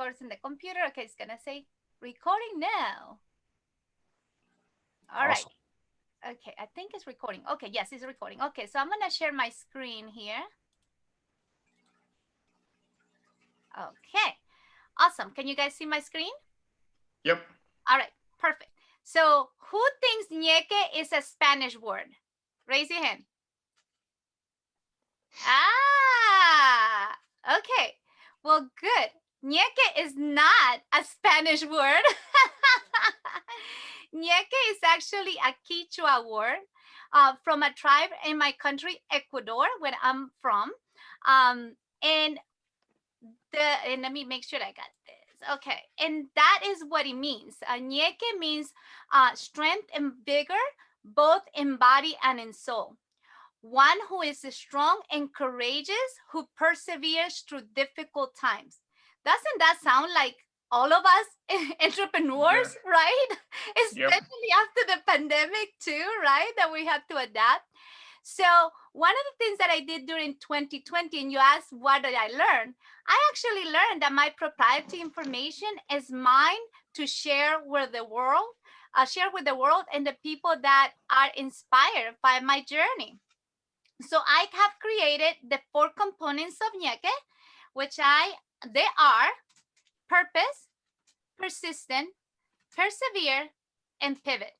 course, in the computer. Okay, it's gonna say recording now. All right. Awesome. Okay, I think it's recording. Okay, yes, it's recording. Okay, so I'm gonna share my screen here. Okay, awesome. Can you guys see my screen? Yep. All right, perfect. So who thinks ñeque is a Spanish word? Raise your hand. Ah, okay. Well, good. Ñeque is not a Spanish word. Ñeque is actually a Quechua word from a tribe in my country, Ecuador, where I'm from. And and let me make sure I got this. Okay, and that is what it means. Ñeque means strength and vigor, both in body and in soul. One who is strong and courageous, who perseveres through difficult times. Doesn't that sound like all of us Yeah. entrepreneurs, right? Yep. Especially after the pandemic, too, right? That we have to adapt. So, one of the things that I did during 2020, and you asked, what did I learn? I actually learned that my proprietary information is mine to share with the world, and the people that are inspired by my journey. So I have created the 4 components of ñeque, they are purpose, persistent, persevere, and pivot.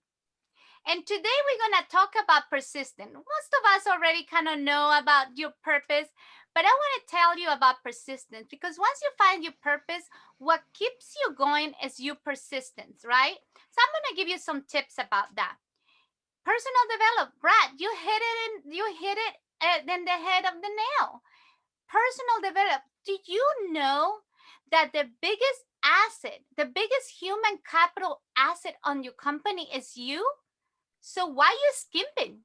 And today we're going to talk about persistent. Most of us already kind of know about your purpose, but I want to tell you about persistence, because once you find your purpose, what keeps you going is your persistence, right? So I'm going to give you some tips about that. Personal development, Brad, you hit it in the head of the nail. Personal development. Did you know that the biggest human capital asset on your company is you? So why are you skimping?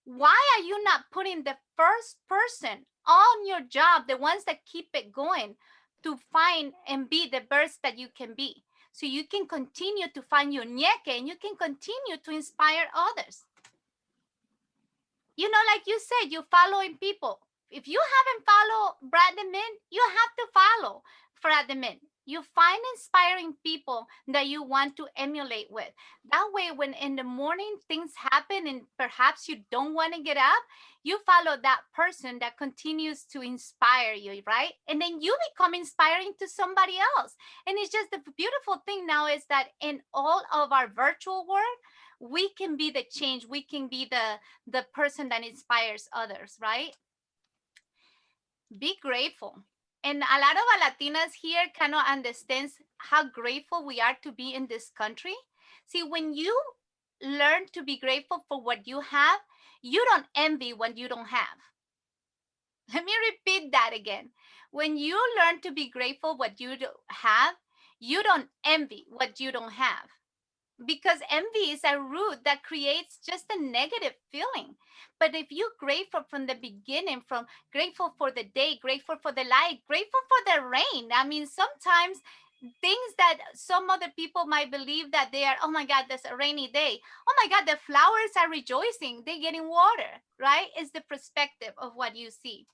Why are you not putting the first person on your job, the ones that keep it going, to find and be the best that you can be? So you can continue to find your ñeque and you can continue to inspire others. You know, like you said, you're following people. If you haven't followed Brad the Mint, you have to follow Brad the Mint. You find inspiring people that you want to emulate with. That way, when in the morning things happen and perhaps you don't want to get up, you follow that person that continues to inspire you, right? And then you become inspiring to somebody else. And it's just the beautiful thing now is that in all of our virtual world, we can be the change. We can be the person that inspires others, right? Be grateful. And a lot of Latinas here cannot understand how grateful we are to be in this country. See, when you learn to be grateful for what you have, you don't envy what you don't have. Let me repeat that again. When you learn to be grateful what you have, you don't envy what you don't have, because envy is a root that creates just a negative feeling. But if you're grateful from the beginning, from grateful for the day, grateful for the light, grateful for the rain. I mean, sometimes things that some other people might believe that they are, oh my God, that's a rainy day. Oh my God, the flowers are rejoicing. They're getting water, right? It's the perspective of what you see.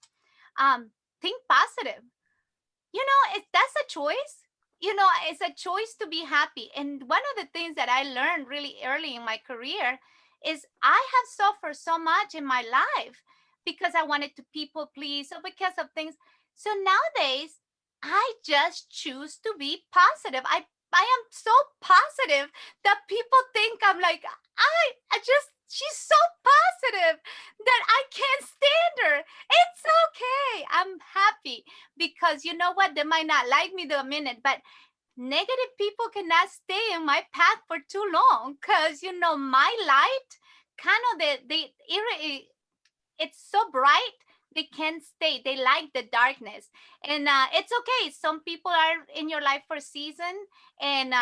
Think positive. You know, that's a choice. You know, it's a choice to be happy. And one of the things that I learned really early in my career is I have suffered so much in my life because I wanted to people please, or because of things. So nowadays I just choose to be positive. I am so positive that people think I'm like, I just, she's so positive that I can't stand her. It's okay. I'm happy because you know what? They might not like me the minute, but negative people cannot stay in my path for too long, because you know my light kind of it's so bright, they can't stay, they like the darkness. And it's okay, some people are in your life for a season. And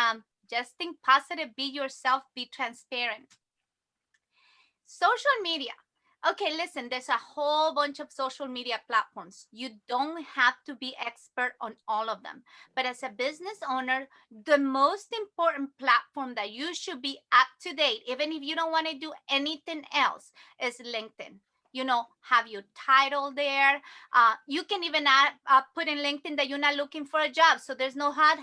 just think positive, be yourself, be transparent. Social media. Okay, listen, there's a whole bunch of social media platforms. You don't have to be expert on all of them. But as a business owner, the most important platform that you should be up to date, even if you don't want to do anything else, is LinkedIn. have your title there. You can even put in LinkedIn that you're not looking for a job, so there's no hot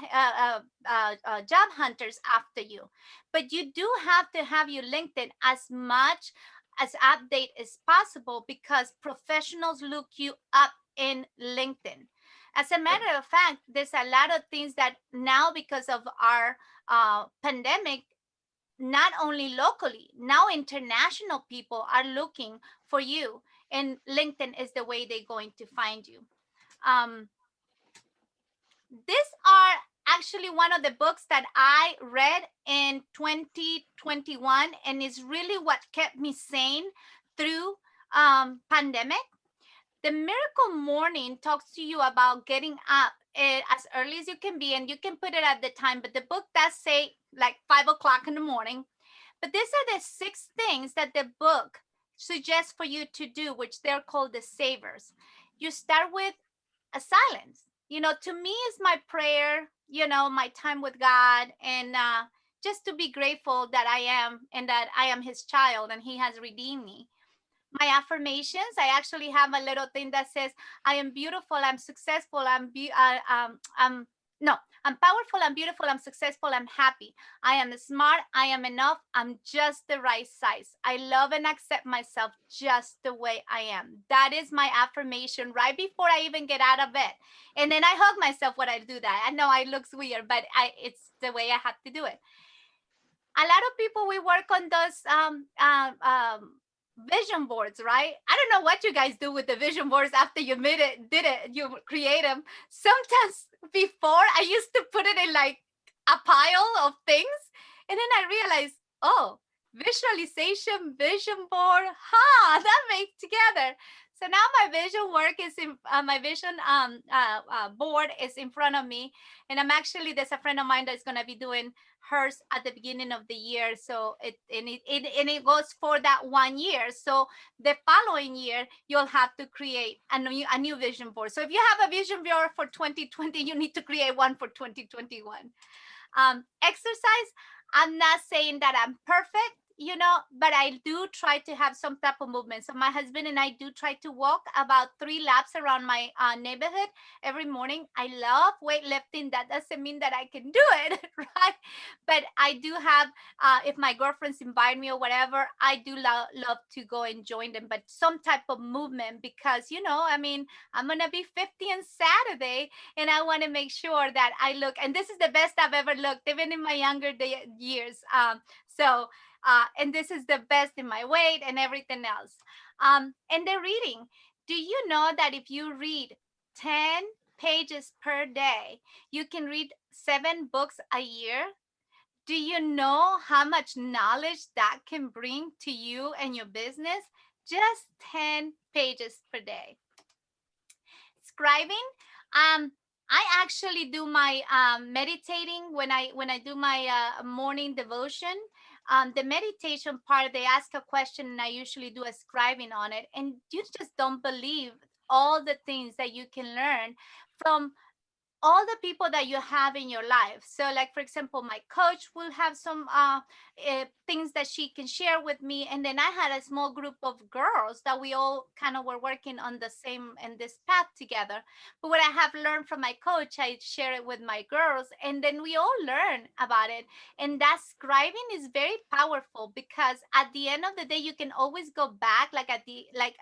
job hunters after you. But you do have to have your LinkedIn as much as update as possible, because professionals look you up in LinkedIn. As a matter of fact, there's a lot of things that now, because of our pandemic, not only locally, now international people are looking for you, and LinkedIn is the way they're going to find you. Um, these are actually one of the books that I read in 2021, and is really what kept me sane through pandemic. The Miracle Morning talks to you about getting up as early as you can be, and you can put it at the time, but the book does say like 5 o'clock in the morning. But these are the 6 things that the book suggests for you to do, which they're called the savers. You start with a silence. To me, is my prayer, my time with God, and just to be grateful that I am, and that I am His child, and He has redeemed me. My affirmations, I actually have a little thing that says, I am beautiful, I'm successful, I'm no, I'm powerful, I'm beautiful, I'm successful, I'm happy, I am smart, I am enough, I'm just the right size, I love and accept myself just the way I am. That is my affirmation right before I even get out of bed. And then I hug myself when I do that. I know it looks weird, but it's the way I have to do it. A lot of people, we work on those vision boards, right? I don't know what you guys do with the vision boards after you did it, you create them. Sometimes before, I used to put it in like a pile of things, and then I realized, oh, visualization vision board, that makes together. So now my vision work is in my vision board is in front of me, and there's a friend of mine that's gonna be doing hers at the beginning of the year. So it goes for that one year. So the following year, you'll have to create a new vision board. So if you have a vision board for 2020, you need to create one for 2021. Exercise, I'm not saying that I'm perfect, but I do try to have some type of movement. So my husband and I do try to walk about 3 laps around my neighborhood every morning. I love weightlifting. That doesn't mean that I can do it, right? But I do have, if my girlfriends invite me or whatever, I do love to go and join them, but some type of movement, because, I'm going to be 50 on Saturday, and I want to make sure that I look, and this is the best I've ever looked, even in my younger years. And this is the best in my weight and everything else. And the reading. Do you know that if you read 10 pages per day, you can read 7 books a year? Do you know how much knowledge that can bring to you and your business? Just 10 pages per day. Scribing. I actually do my meditating when I do my morning devotion. The meditation part, they ask a question, and I usually do a scribing on it. And you just don't believe all the things that you can learn from all the people that you have in your life. So like, for example, my coach will have some things that she can share with me, and then I had a small group of girls that we all kind of were working on the same and this path together. But what I have learned from my coach, I share it with my girls, and then we all learn about it. And that scribing is very powerful, because at the end of the day, you can always go back, like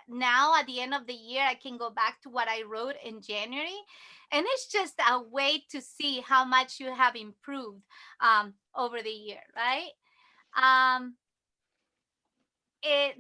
now at the end of the year, I can go back to what I wrote in January, and it's just a way to see how much you have improved over the year, right? um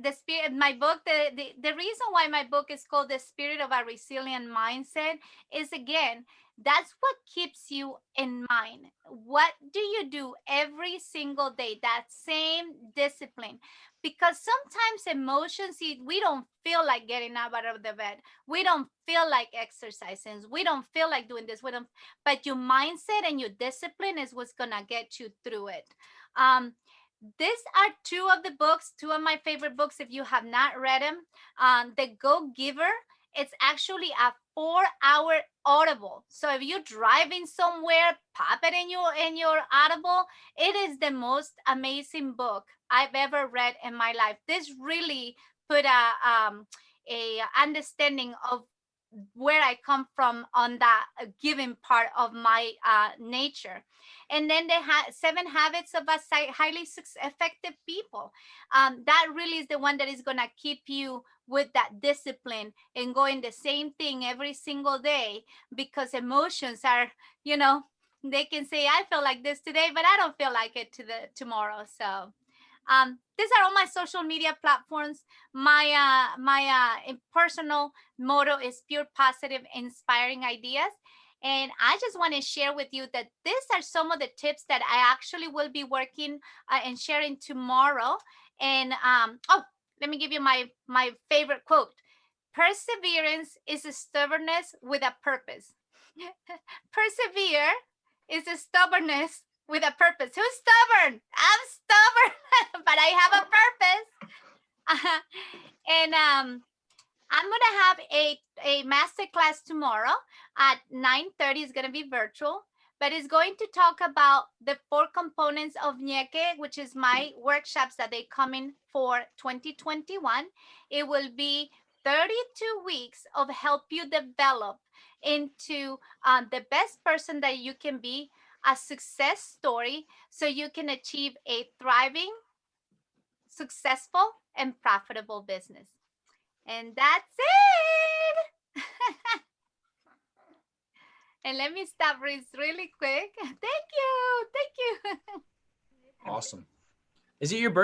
the spirit, my book, the reason why my book is called The Spirit of a Resilient Mindset is, again, that's what keeps you in mind. What do you do every single day? That same discipline. Because sometimes emotions, we don't feel like getting up out of the bed. We don't feel like exercising. We don't feel like doing this. We don't, but your mindset and your discipline is what's gonna get you through it. These are two of my favorite books. If you have not read them, The Go Giver. It's actually a 4-hour Audible. So if you're driving somewhere, pop it in your Audible. It is the most amazing book I've ever read in my life. This really put a understanding of where I come from on that given part of my nature. And then they had 7 habits of us highly effective people. That really is the one that is going to keep you with that discipline and going the same thing every single day, because emotions are, they can say, I feel like this today, but I don't feel like it tomorrow. So these are all my social media platforms. My personal motto is pure positive, inspiring ideas. And I just want to share with you that these are some of the tips that I actually will be working and sharing tomorrow. And let me give you my favorite quote. Perseverance is a stubbornness with a purpose. Persevere is a stubbornness with a purpose. Who's stubborn? I'm stubborn, but I have a purpose. And I'm gonna have a master class tomorrow at 9:30. It's gonna be virtual, but it's going to talk about the 4 components of Ñeque, which is my workshops that they come in for 2021. It will be 32 weeks of help you develop into the best person that you can be, a success story, so you can achieve a thriving, successful, and profitable business. And that's it. And let me stop really quick. Thank you. Awesome. Is it your birthday?